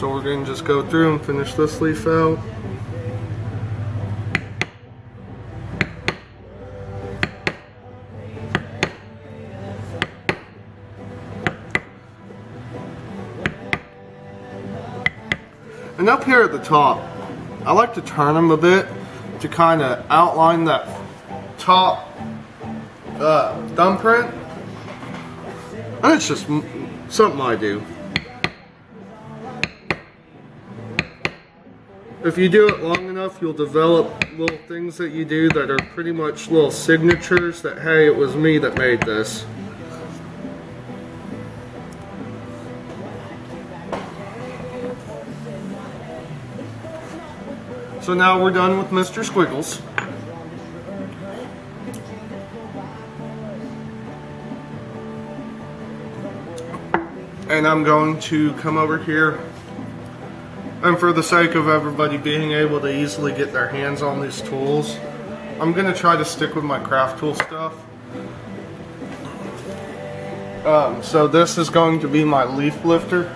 So we're going to just go through and finish this leaf out. And up here at the top, I like to turn them a bit to kind of outline that top thumbprint. And it's just something I do. If you do it long enough, you'll develop little things that you do that are pretty much little signatures that, hey, it was me that made this. So now we're done with Mr. Squiggles. And I'm going to come over here, and for the sake of everybody being able to easily get their hands on these tools, I'm going to try to stick with my craft tool stuff. So this is going to be my leaf lifter,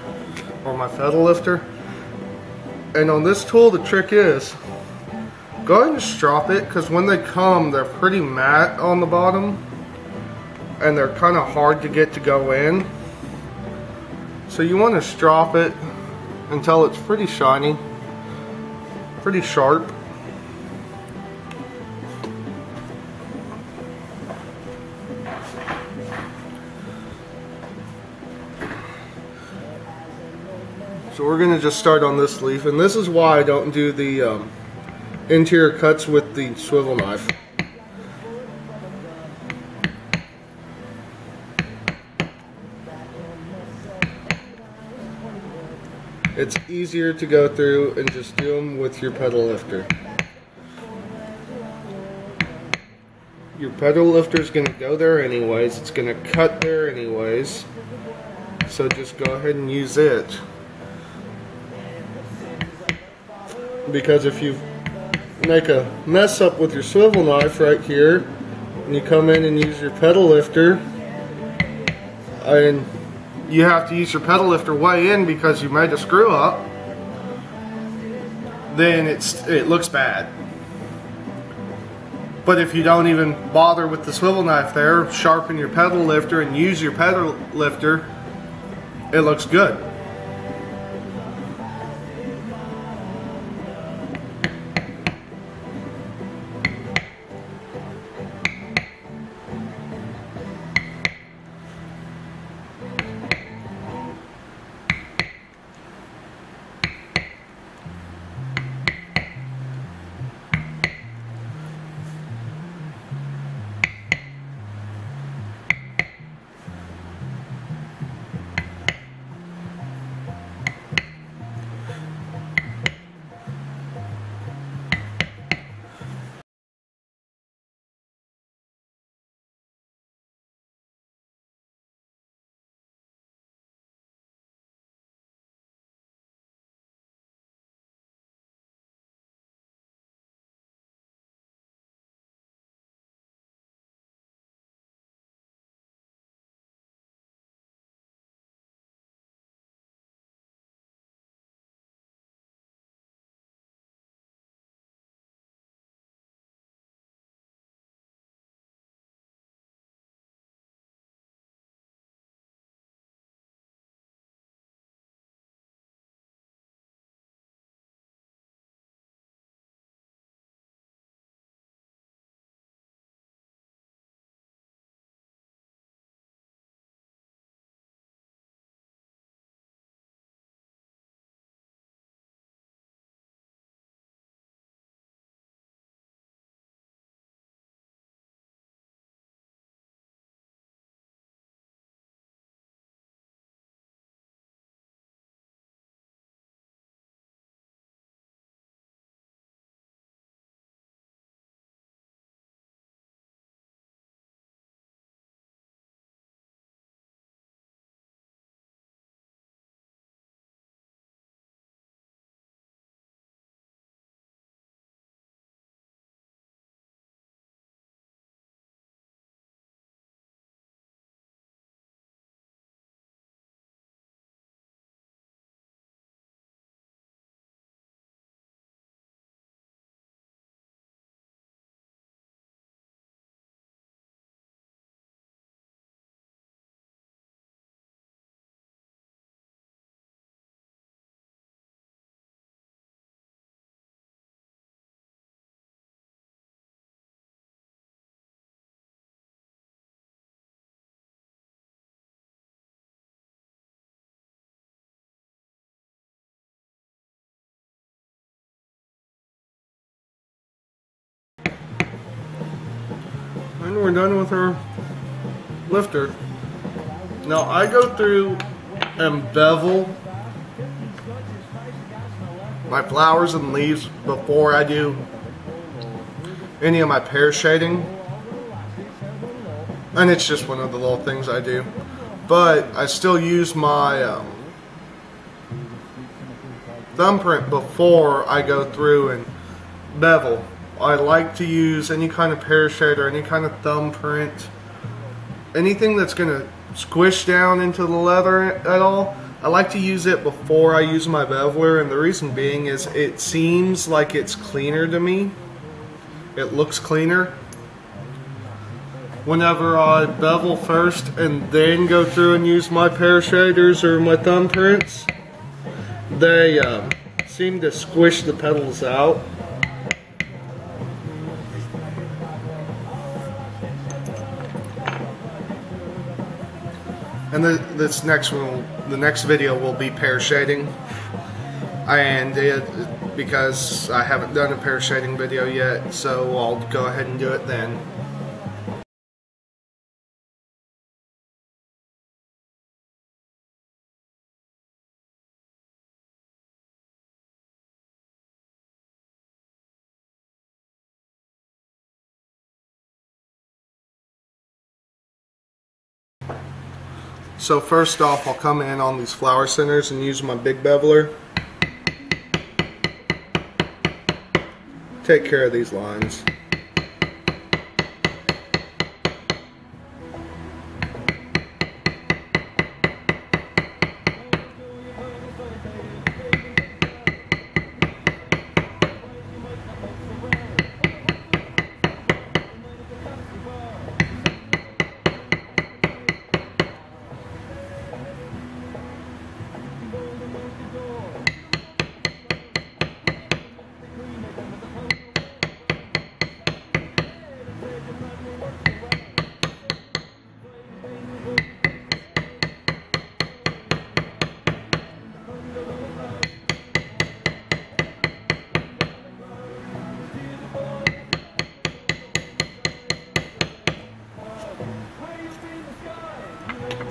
or my feather lifter. And on this tool, the trick is, go ahead and strop it, because when they come, they're pretty matte on the bottom, and they're kind of hard to get to go in. So you want to strop it until it's pretty shiny, pretty sharp. So we're going to just start on this leaf, and this is why I don't do the interior cuts with the swivel knife. It's easier to go through and just do them with your pedal lifter. Your pedal lifter is going to go there anyways, it's going to cut there anyways, so just go ahead and use it. Because if you make a mess up with your swivel knife right here, and you come in and use your pedal lifter, and you have to use your pedal lifter way in because you made a screw up, then it looks bad. But if you don't even bother with the swivel knife there, sharpen your pedal lifter and use your pedal lifter, it looks good. And we're done with our lifter. Now I go through and bevel my flowers and leaves before I do any of my pear shading. And it's just one of the little things I do. But I still use my thumbprint before I go through and bevel. I like to use any kind of pear shade or any kind of thumbprint, anything that's going to squish down into the leather at all. I like to use it before I use my beveler, and the reason being is it seems like it's cleaner to me. It looks cleaner. Whenever I bevel first and then go through and use my pear shaders or my thumbprints, they seem to squish the petals out. And the next video will be pear shading, and because I haven't done a pear shading video yet, so I'll go ahead and do it then. So first off, I'll come in on these flower centers and use my big beveler. Take care of these lines.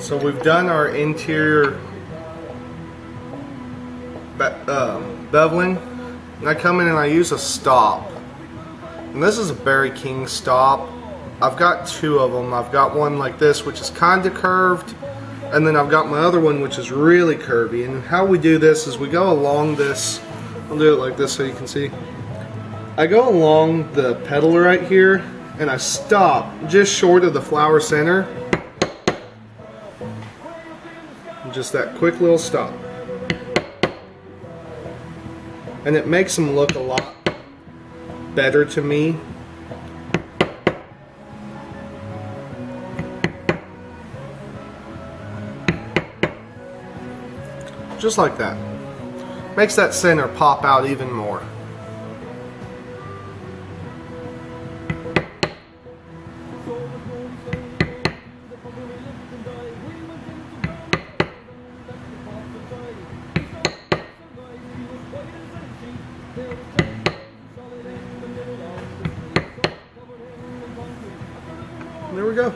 So we've done our interior beveling, and I come in and I use a stop. And this is a Barry King stop. I've got two of them. I've got one like this, which is kind of curved, and then I've got my other one, which is really curvy. And how we do this is we go along this. I'll do it like this so you can see. I go along the petal right here, and I stop just short of the flower center. Just that quick little stop. And it makes them look a lot better to me. Just like that. Makes that center pop out even more. There we go.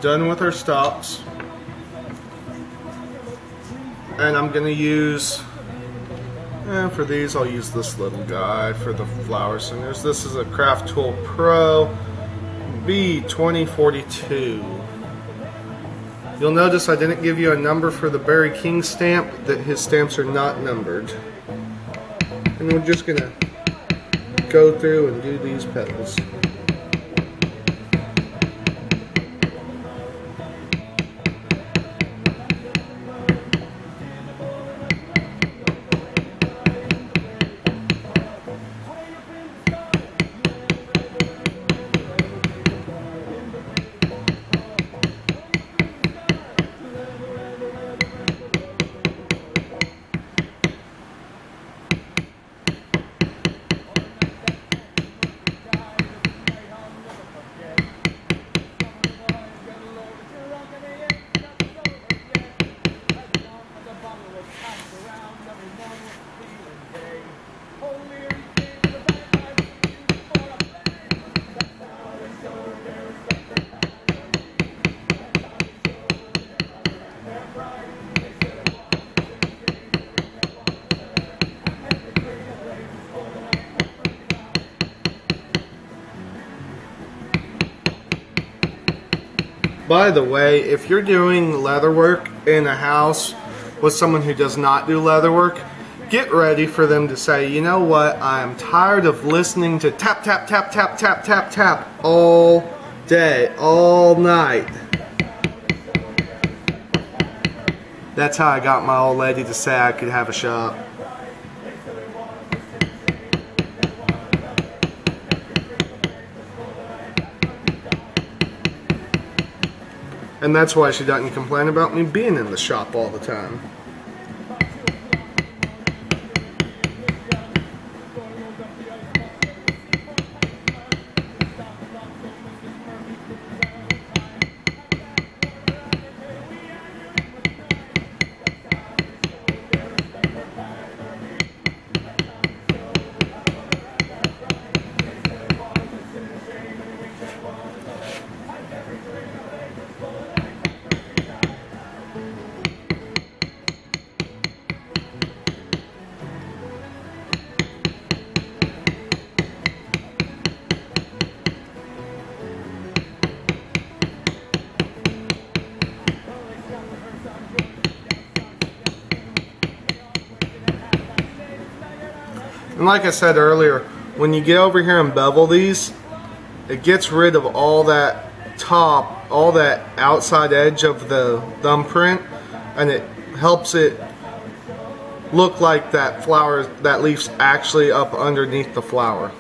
Done with our stops. And I'm going to use, for these I'll use this little guy for the flower centers. This is a Craft Tool Pro B2042. You'll notice I didn't give you a number for the Barry King stamp, that his stamps are not numbered. And we're just going to go through and do these petals. By the way, if you're doing leather work in a house with someone who does not do leather work, get ready for them to say, you know what, I am tired of listening to tap, tap, tap, tap, tap, tap, tap all day, all night. That's how I got my old lady to say I could have a shop. And that's why she doesn't complain about me being in the shop all the time. And like I said earlier, when you get over here and bevel these, it gets rid of all that top, all that outside edge of the thumbprint, and it helps it look like that flower, that leaf's actually up underneath the flower.